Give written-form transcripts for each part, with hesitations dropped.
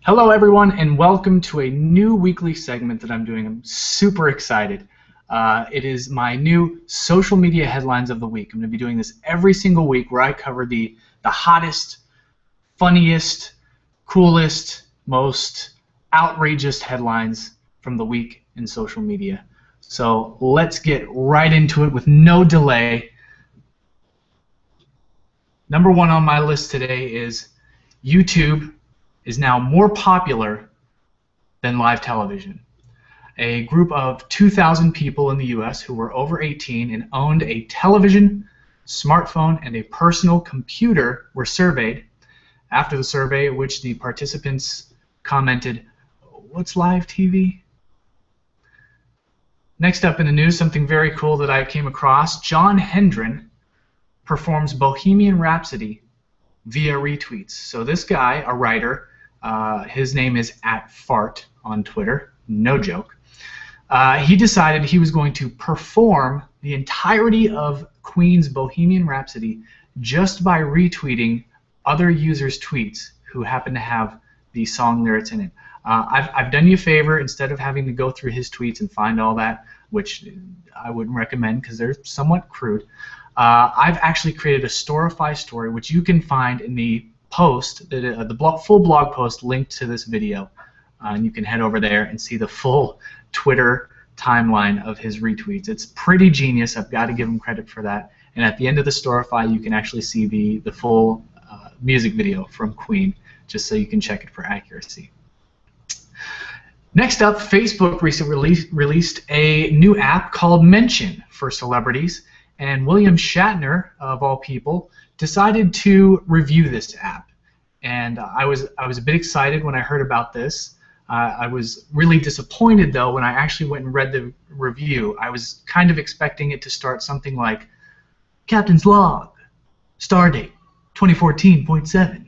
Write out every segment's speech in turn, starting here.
Hello everyone and welcome to a new weekly segment that I'm doing. I'm super excited. It is my new social media headlines of the week. I'm going to be doing this every single week where I cover the hottest, funniest, coolest, most outrageous headlines from the week in social media. So let's get right into it with no delay. Number one on my list today is YouTube is now more popular than live television. A group of 2,000 people in the US who were over 18 and owned a television, smartphone, and a personal computer were surveyed. After the survey, which the participants commented, "What's live TV?" Next up in the news, something very cool that I came across. John Hendren performs Bohemian Rhapsody via retweets. So this guy, a writer, his name is @fart on Twitter, no joke. He decided he was going to perform the entirety of Queen's Bohemian Rhapsody just by retweeting other users' tweets who happen to have the song lyrics in it. I've done you a favor, instead of having to go through his tweets and find all that, which I wouldn't recommend because they're somewhat crude. I've actually created a Storify story, which you can find in the post, the full blog post linked to this video, and you can head over there and see the full Twitter timeline of his retweets. It's pretty genius. I've got to give him credit for that. And at the end of the Storify, you can actually see the full music video from Queen, just so you can check it for accuracy. Next up, Facebook recently released a new app called Mention for celebrities. And William Shatner, of all people, decided to review this app. And I was a bit excited when I heard about this. I was really disappointed, though, when I actually went and read the review. I was kind of expecting it to start something like, "Captain's log, stardate 2014.7.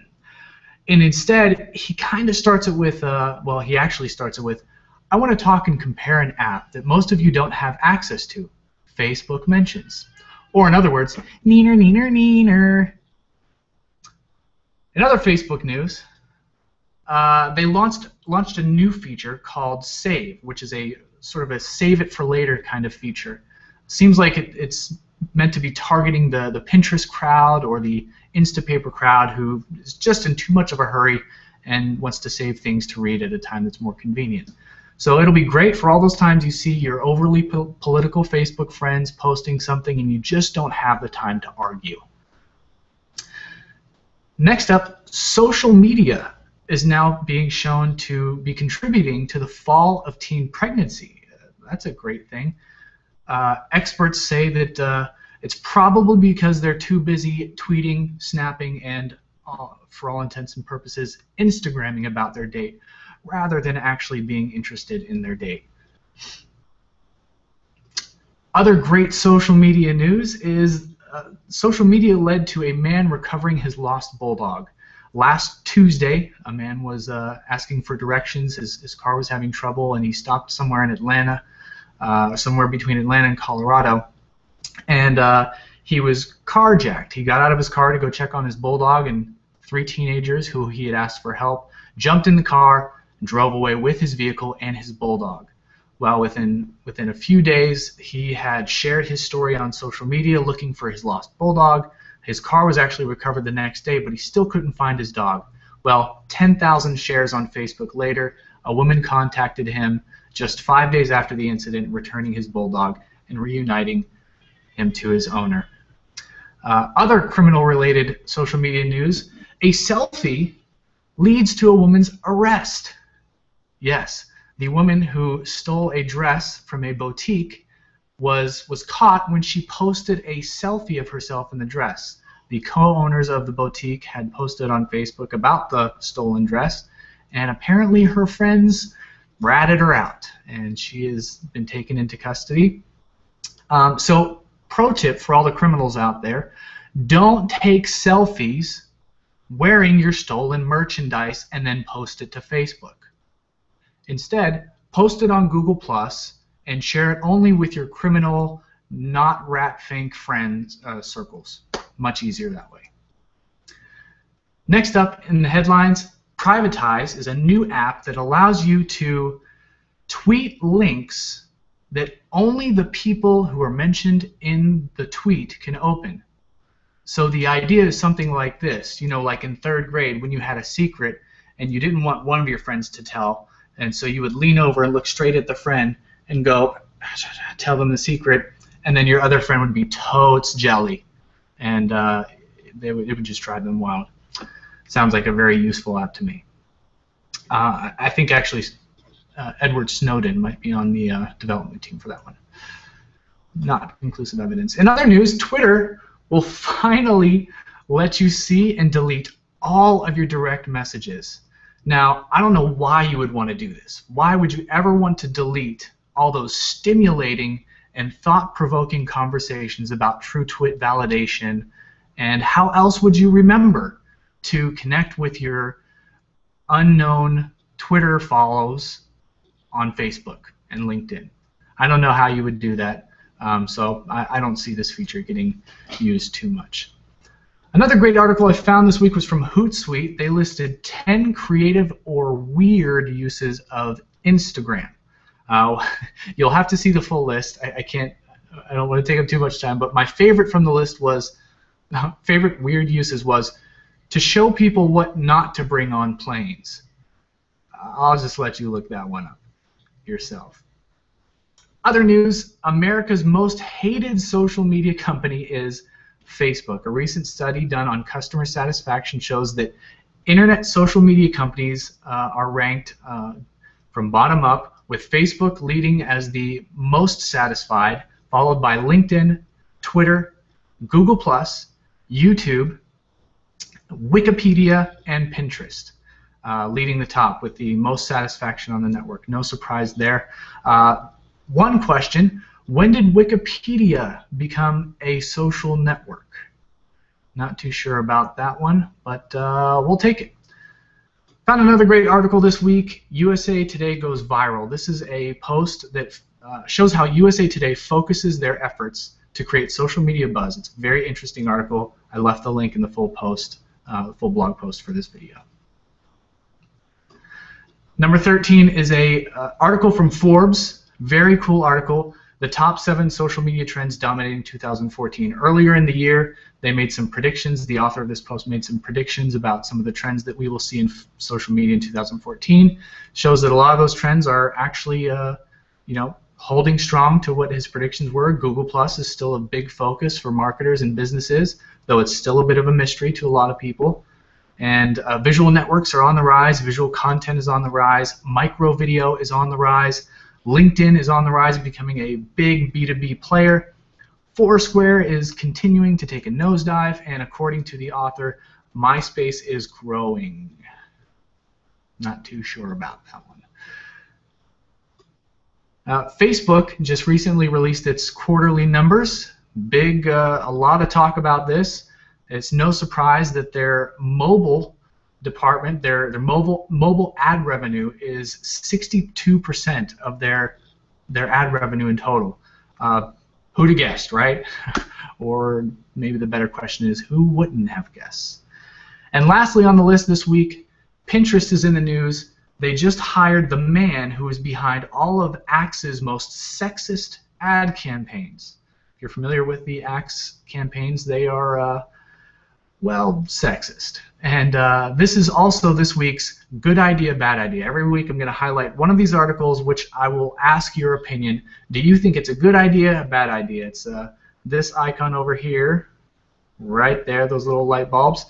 And instead, he kind of starts it with, well, he actually starts it with, "I want to talk and compare an app that most of you don't have access to, Facebook Mentions." Or in other words, neener, neener, neener. In other Facebook news, they launched a new feature called Save, which is a sort of a save it for later kind of feature. Seems like it's meant to be targeting the Pinterest crowd or the Instapaper crowd who is just in too much of a hurry and wants to save things to read at a time that's more convenient. So it'll be great for all those times you see your overly political Facebook friends posting something and you just don't have the time to argue. Next up, social media is now being shown to be contributing to the fall of teen pregnancy. That's a great thing. Experts say that it's probably because they're too busy tweeting, snapping, and for all intents and purposes, Instagramming about their date, rather than actually being interested in their date. Other great social media news is social media led to a man recovering his lost Bulldog. Last Tuesday, a man was asking for directions. His car was having trouble, and he stopped somewhere in Atlanta, somewhere between Atlanta and Colorado, and he was carjacked. He got out of his car to go check on his Bulldog, and 3 teenagers who he had asked for help jumped in the car, drove away with his vehicle and his Bulldog. Well, within a few days, he had shared his story on social media looking for his lost Bulldog. His car was actually recovered the next day, but he still couldn't find his dog. Well, 10,000 shares on Facebook later, a woman contacted him just 5 days after the incident, returning his Bulldog and reuniting him to his owner. Other criminal-related social media news, a selfie leads to a woman's arrest. Yes, the woman who stole a dress from a boutique was caught when she posted a selfie of herself in the dress. The co-owners of the boutique had posted on Facebook about the stolen dress, and apparently her friends ratted her out, and she has been taken into custody. So, pro tip for all the criminals out there, don't take selfies wearing your stolen merchandise and then post it to Facebook. Instead, post it on Google Plus and share it only with your criminal, not rat-fink friends circles. Much easier that way. Next up in the headlines, Privatize is a new app that allows you to tweet links that only the people who are mentioned in the tweet can open. So the idea is something like this, you know, like in 3rd grade when you had a secret and you didn't want one of your friends to tell, and so you would lean over and look straight at the friend and go, tell them the secret, and then your other friend would be totes jelly, and it would just drive them wild. Sounds like a very useful app to me. I think actually Edward Snowden might be on the development team for that one. Not conclusive evidence. In other news, Twitter will finally let you see and delete all of your direct messages. Now, I don't know why you would want to do this. Why would you ever want to delete all those stimulating and thought-provoking conversations about true twit validation, and how else would you remember to connect with your unknown Twitter follows on Facebook and LinkedIn? I don't know how you would do that, so I don't see this feature getting used too much. Another great article I found this week was from Hootsuite. They listed 10 creative or weird uses of Instagram. You'll have to see the full list. I don't want to take up too much time, but my favorite from the list was, favorite weird uses was to show people what not to bring on planes. I'll just let you look that one up yourself. Other news, America's most hated social media company is Facebook. A recent study done on customer satisfaction shows that internet social media companies are ranked from bottom up, with Facebook leading as the most satisfied, followed by LinkedIn, Twitter, Google+, YouTube, Wikipedia, and Pinterest, leading the top with the most satisfaction on the network. No surprise there. One question, when did Wikipedia become a social network? Not too sure about that one, but we'll take it. Found another great article this week. USA Today goes viral. This is a post that shows how USA Today focuses their efforts to create social media buzz. It's a very interesting article. I left the link in the full post, full blog post for this video. Number 13 is a article from Forbes. Very cool article. The top 7 social media trends dominating 2014. Earlier in the year, they made some predictions. The author of this post made some predictions about some of the trends that we will see in social media in 2014. Shows that a lot of those trends are actually, you know, holding strong to what his predictions were. Google Plus is still a big focus for marketers and businesses, though it's still a bit of a mystery to a lot of people. And visual networks are on the rise. Visual content is on the rise. Micro video is on the rise. LinkedIn is on the rise, becoming a big B2B player. Foursquare is continuing to take a nosedive, and according to the author, MySpace is growing. Not too sure about that one. Facebook just recently released its quarterly numbers. Big, a lot of talk about this. It's no surprise that their mobile department, their mobile ad revenue is 62% of their ad revenue in total. Who'd have guessed, right? Or maybe the better question is, who wouldn't have guessed? And lastly on the list this week, Pinterest is in the news. They just hired the man who is behind all of Axe's most sexist ad campaigns. If you're familiar with the Axe campaigns, they are, well, sexist. And this is also this week's Good Idea, Bad Idea. Every week I'm going to highlight one of these articles which I will ask your opinion. Do you think it's a good idea, a bad idea? It's this icon over here, right there, those little light bulbs.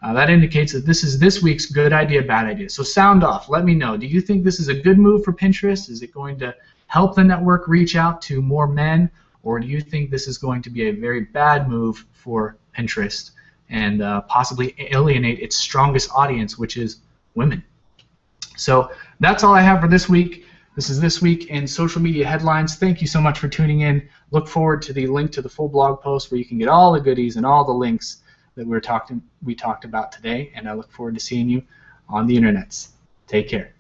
That indicates that this is this week's Good Idea, Bad Idea. So sound off. Let me know. Do you think this is a good move for Pinterest? Is it going to help the network reach out to more men? Or do you think this is going to be a very bad move for Pinterest and possibly alienate its strongest audience, which is women? So that's all I have for this week. This is This Week in Social Media Headlines. Thank you so much for tuning in. Look forward to the link to the full blog post where you can get all the goodies and all the links that we talked about today, and I look forward to seeing you on the internets. Take care.